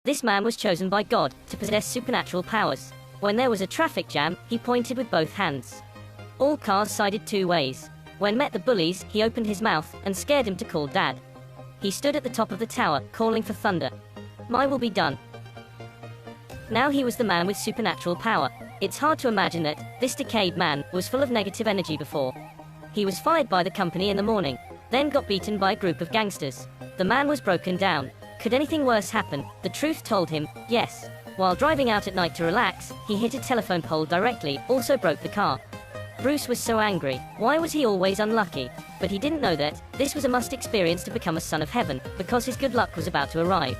This man was chosen by God to possess supernatural powers. When there was a traffic jam, he pointed with both hands. All cars sided two ways. When met the bullies, he opened his mouth and scared him to call Dad. He stood at the top of the tower, calling for thunder. "My will be done." Now he was the man with supernatural power. It's hard to imagine that this decayed man was full of negative energy before. He was fired by the company in the morning, then got beaten by a group of gangsters. The man was broken down. Could anything worse happen? The truth told him, yes. While driving out at night to relax, he hit a telephone pole directly, also broke the car. Bruce was so angry. Why was he always unlucky? But he didn't know that this was a must experience to become a son of heaven, because his good luck was about to arrive.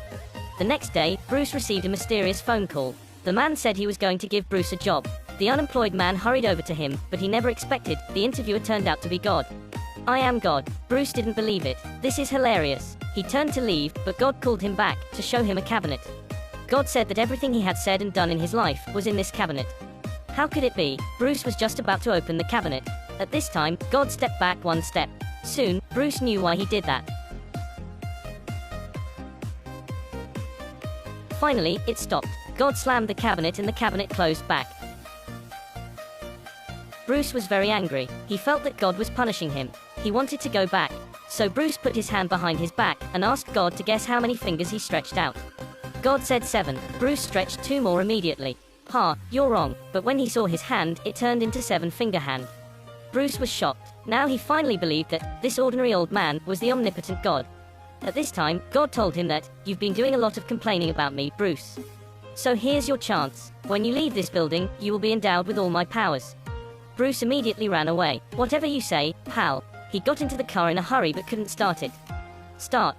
The next day, Bruce received a mysterious phone call. The man said he was going to give Bruce a job. The unemployed man hurried over to him, but he never expected the interviewer turned out to be God. "I am God." Bruce didn't believe it. "This is hilarious." He turned to leave, but God called him back to show him a cabinet. God said that everything he had said and done in his life was in this cabinet. How could it be? Bruce was just about to open the cabinet. At this time, God stepped back one step. Soon, Bruce knew why he did that. Finally, it stopped. God slammed the cabinet and the cabinet closed back. Bruce was very angry. He felt that God was punishing him. He wanted to go back. So Bruce put his hand behind his back and asked God to guess how many fingers he stretched out. God said 7. Bruce stretched 2 more immediately. "Ha, you're wrong." But when he saw his hand, it turned into 7-finger hand. Bruce was shocked. Now he finally believed that this ordinary old man was the omnipotent God. At this time, God told him that, "You've been doing a lot of complaining about me, Bruce. So here's your chance. When you leave this building, you will be endowed with all my powers." Bruce immediately ran away. "Whatever you say, pal." He got into the car in a hurry but couldn't start it. Start.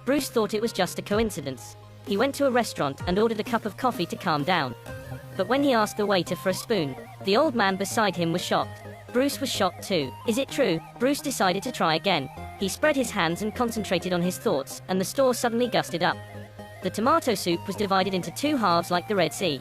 Bruce thought it was just a coincidence. He went to a restaurant and ordered a cup of coffee to calm down. But when he asked the waiter for a spoon, the old man beside him was shocked. Bruce was shocked too. Is it true? Bruce decided to try again. He spread his hands and concentrated on his thoughts, and the store suddenly gusted up. The tomato soup was divided into 2 halves like the Red Sea.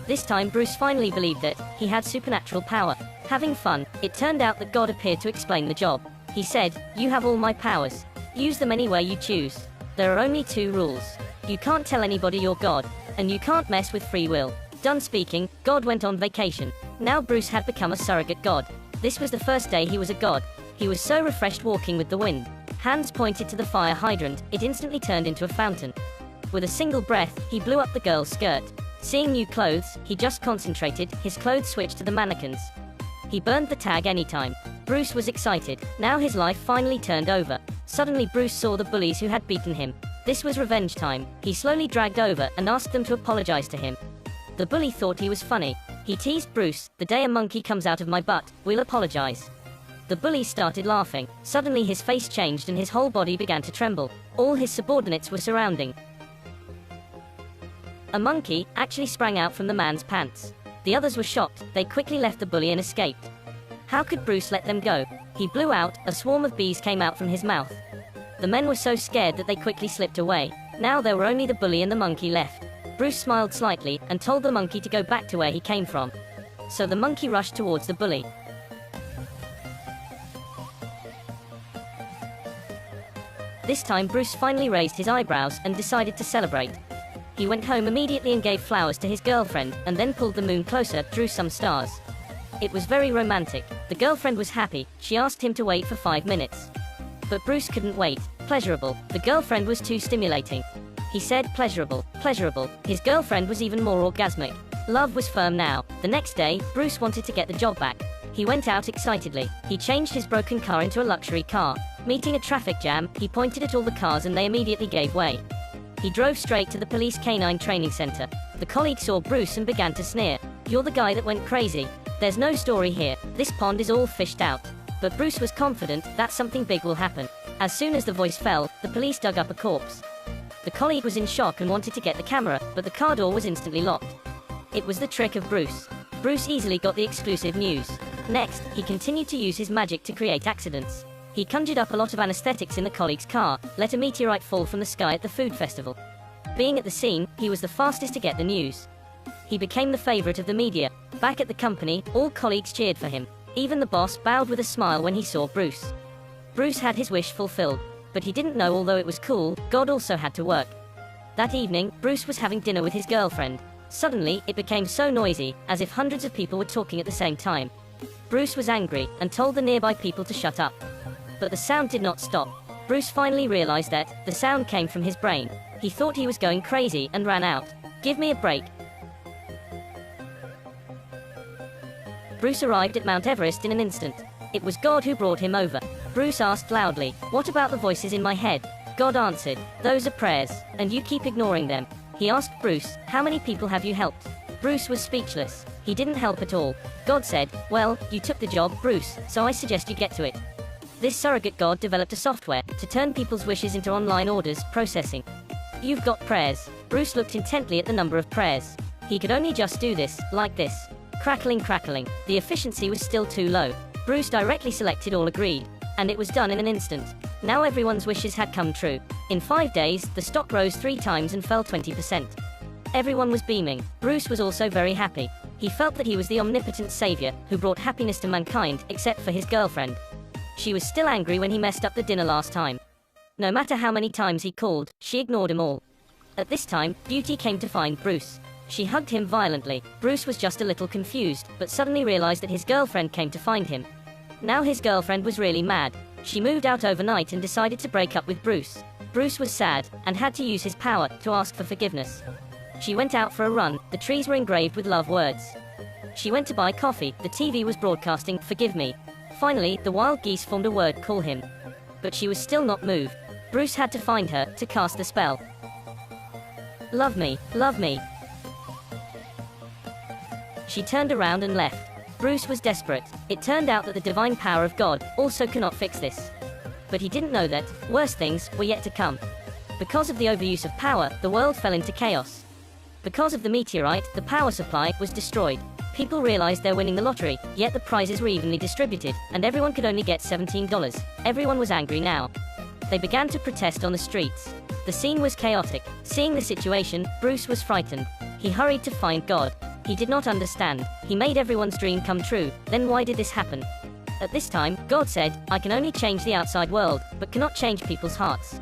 This time Bruce finally believed that he had supernatural power. Having fun, it turned out that God appeared to explain the job. He said, "You have all my powers. Use them any way you choose. There are only 2 rules. You can't tell anybody you're God, and you can't mess with free will." Done speaking, God went on vacation. Now Bruce had become a surrogate God. This was the first day he was a god. He was so refreshed walking with the wind. Hands pointed to the fire hydrant, it instantly turned into a fountain. With a single breath, he blew up the girl's skirt. Seeing new clothes, he just concentrated, his clothes switched to the mannequins. He burned the tag anytime. Bruce was excited. Now his life finally turned over. Suddenly Bruce saw the bullies who had beaten him. This was revenge time. He slowly dragged over and asked them to apologize to him. The bully thought he was funny. He teased Bruce, "The day a monkey comes out of my butt, we'll apologize." The bully started laughing. Suddenly his face changed and his whole body began to tremble. All his subordinates were surrounding. A monkey actually sprang out from the man's pants. The others were shocked. They quickly left the bully and escaped. How could Bruce let them go? He blew out, a swarm of bees came out from his mouth. The men were so scared that they quickly slipped away. Now there were only the bully and the monkey left. Bruce smiled slightly and told the monkey to go back to where he came from. So the monkey rushed towards the bully. This time Bruce finally raised his eyebrows and decided to celebrate. He went home immediately and gave flowers to his girlfriend, and then pulled the moon closer, drew some stars. It was very romantic. The girlfriend was happy. She asked him to wait for 5 minutes. But Bruce couldn't wait. Pleasurable. The girlfriend was too stimulating. He said, "Pleasurable, pleasurable." His girlfriend was even more orgasmic. Love was firm now. The next day, Bruce wanted to get the job back. He went out excitedly. He changed his broken car into a luxury car. Meeting a traffic jam, he pointed at all the cars and they immediately gave way. He drove straight to the police canine training center. The colleague saw Bruce and began to sneer. "You're the guy that went crazy. There's no story here. This pond is all fished out." But Bruce was confident that something big will happen. As soon as the voice fell, the police dug up a corpse. The colleague was in shock and wanted to get the camera, but the car door was instantly locked. It was the trick of Bruce. Bruce easily got the exclusive news. Next, he continued to use his magic to create accidents. He conjured up a lot of anesthetics in the colleague's car, let a meteorite fall from the sky at the food festival. Being at the scene, he was the fastest to get the news. He became the favorite of the media. Back at the company, all colleagues cheered for him. Even the boss bowed with a smile when he saw Bruce. Bruce had his wish fulfilled. But he didn't know, although it was cool, God also had to work. That evening, Bruce was having dinner with his girlfriend. Suddenly, it became so noisy, as if hundreds of people were talking at the same time. Bruce was angry, and told the nearby people to shut up. But the sound did not stop. Bruce finally realized that the sound came from his brain. He thought he was going crazy and ran out. "Give me a break." Bruce arrived at Mount Everest in an instant. It was God who brought him over. Bruce asked loudly, "What about the voices in my head?" God answered, "Those are prayers, and you keep ignoring them." He asked Bruce, "How many people have you helped?" Bruce was speechless. He didn't help at all. God said, "Well, you took the job, Bruce, so I suggest you get to it." This surrogate God developed a software to turn people's wishes into online orders processing. "You've got prayers." Bruce looked intently at the number of prayers. He could only just do this, like this. Crackling, crackling. The efficiency was still too low. Bruce directly selected all agreed, and it was done in an instant. Now everyone's wishes had come true. In 5 days, the stock rose 3 times and fell 20%. Everyone was beaming. Bruce was also very happy. He felt that he was the omnipotent savior who brought happiness to mankind, except for his girlfriend. She was still angry when he messed up the dinner last time. No matter how many times he called, she ignored him all. At this time, Beauty came to find Bruce. She hugged him violently. Bruce was just a little confused, but suddenly realized that his girlfriend came to find him. Now his girlfriend was really mad. She moved out overnight and decided to break up with Bruce. Bruce was sad, and had to use his power to ask for forgiveness. She went out for a run. The trees were engraved with love words. She went to buy coffee. The TV was broadcasting, "Forgive me." Finally, the wild geese formed a word, "Call him." But she was still not moved. Bruce had to find her to cast the spell. "Love me, love me." She turned around and left. Bruce was desperate. It turned out that the divine power of God also cannot fix this. But he didn't know that worse things were yet to come. Because of the overuse of power, the world fell into chaos. Because of the meteorite, the power supply was destroyed. People realized they're winning the lottery, yet the prizes were evenly distributed, and everyone could only get $17. Everyone was angry now. They began to protest on the streets. The scene was chaotic. Seeing the situation, Bruce was frightened. He hurried to find God. He did not understand. He made everyone's dream come true. Then why did this happen? At this time, God said, "I can only change the outside world, but cannot change people's hearts.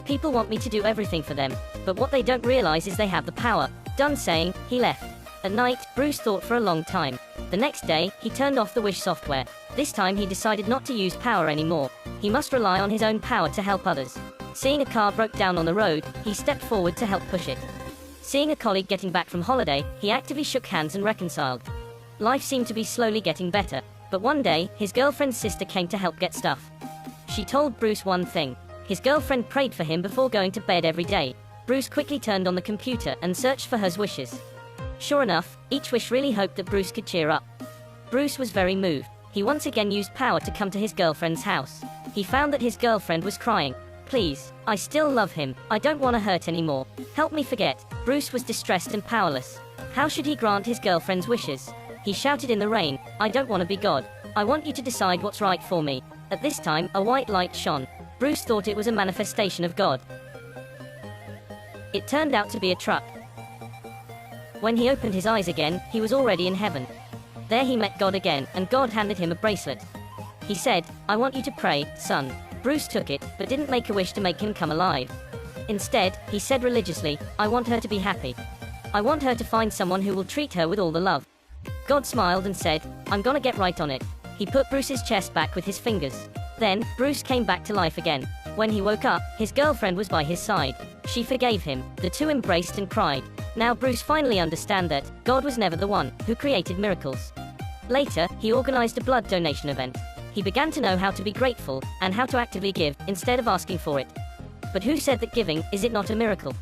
People want me to do everything for them, but what they don't realize is they have the power." Done saying, he left. At night, Bruce thought for a long time. The next day, he turned off the wish software. This time he decided not to use power anymore. He must rely on his own power to help others. Seeing a car broke down on the road, he stepped forward to help push it. Seeing a colleague getting back from holiday, he actively shook hands and reconciled. Life seemed to be slowly getting better, but one day, his girlfriend's sister came to help get stuff. She told Bruce one thing. His girlfriend prayed for him before going to bed every day. Bruce quickly turned on the computer and searched for her wishes. Sure enough, each wish really hoped that Bruce could cheer up. Bruce was very moved. He once again used power to come to his girlfriend's house. He found that his girlfriend was crying. "Please, I still love him. I don't want to hurt anymore. Help me forget." Bruce was distressed and powerless. How should he grant his girlfriend's wishes? He shouted in the rain, "I don't want to be God. I want you to decide what's right for me." At this time, a white light shone. Bruce thought it was a manifestation of God. It turned out to be a truck. When he opened his eyes again, he was already in heaven. There he met God again, and God handed him a bracelet. He said, "I want you to pray, son." Bruce took it, but didn't make a wish to make him come alive. Instead, he said religiously, "I want her to be happy. I want her to find someone who will treat her with all the love." God smiled and said, "I'm gonna get right on it." He put Bruce's chest back with his fingers. Then, Bruce came back to life again. When he woke up, his girlfriend was by his side. She forgave him. The two embraced and cried. Now Bruce finally understood that God was never the one who created miracles. Later, he organized a blood donation event. He began to know how to be grateful and how to actively give instead of asking for it. But who said that giving is it not a miracle?